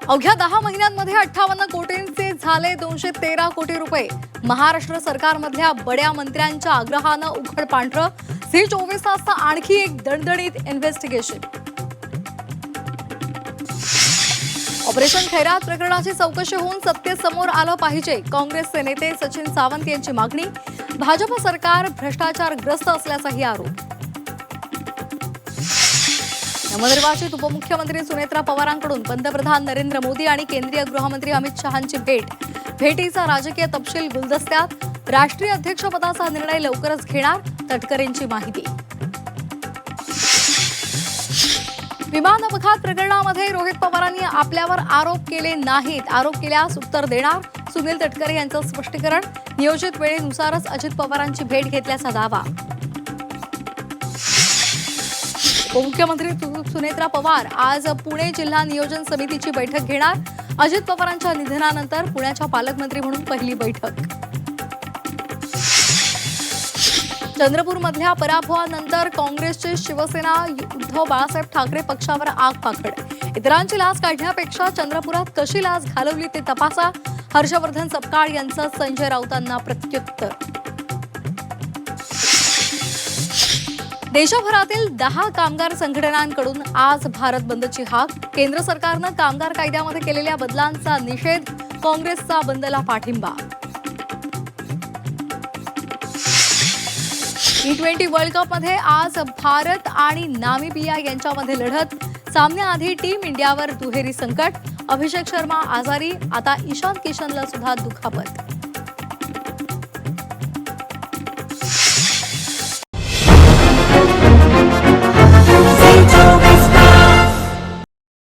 अवघ्या 10 महिन्यांमध्ये 58 कोटींचे झाले 213 कोटी रुपये। महाराष्ट्र सरकारमधल्या बड्या मंत्र्यांच्या आग्रहानं उघड पांढरं। झी24 तासचं आणखी एक दणदणीत इन्व्हेस्टिगेशन। ऑपरेशन खैरात प्रकरणाची चौकशी होऊन सत्य समोर आलं पाहिजे। काँग्रेसचे नेते सचिन सावंत यांची मागणी। भाजप सरकार भ्रष्टाचारग्रस्त असल्याचाही आरोप। नवनिर्वाचित उपमुख्यमंत्री सुनेत्रा पवारांकडून पंतप्रधान नरेंद्र मोदी आणि केंद्रीय गृहमंत्री अमित शहांची भेटीचा राजकीय तपशील गुलदस्त्यात। राष्ट्रीय अध्यक्षपदाचा निर्णय लवकरच घेणार, तटकरेंची माहिती। विमान अपघात प्रकरणामध्ये रोहित पवारांनी आपल्यावर आरोप केले नाहीत, आरोप केल्यास उत्तर देणार। सुनील तटकरे यांचं स्पष्टीकरण। नियोजित वेळेनुसारच अजित पवारांची भेट घेतल्याचा दावा। उपमुख्यमंत्री सुनेत्रा पवार आज पुणे जिल्हा नियोजन समितीची बैठक घेणार। अजित पवारांच्या निधनानंतर पुण्याच्या पालकमंत्री म्हणून पहिली बैठक। चंद्रपूरमधल्या पराभवानंतर काँग्रेसचे शिवसेना उद्धव बाळासाहेब ठाकरे पक्षावर आगपाखड। इतरांची लाच काढण्यापेक्षा चंद्रपुरात कशी लाच घालवली ते तपासा। हर्षवर्धन सपकाळ यांचं संजय राऊतांना प्रत्युत्तर। देशभरातील 10 कामगार संघटनांकडून आज भारत बंदची हाक। केंद्र सरकारनं कामगार कायद्यामध्ये केलेल्या बदलांचा निषेध। काँग्रेसचा बंदला पाठिंबा। T20 वर्ल्ड कपमध्ये आज भारत आणि नामिबिया यांच्यामध्ये लढत। सामन्याआधी टीम इंडियावर दुहेरी संकट। अभिषेक शर्मा आजारी, आता ईशान किशनला सुद्धा दुखापत।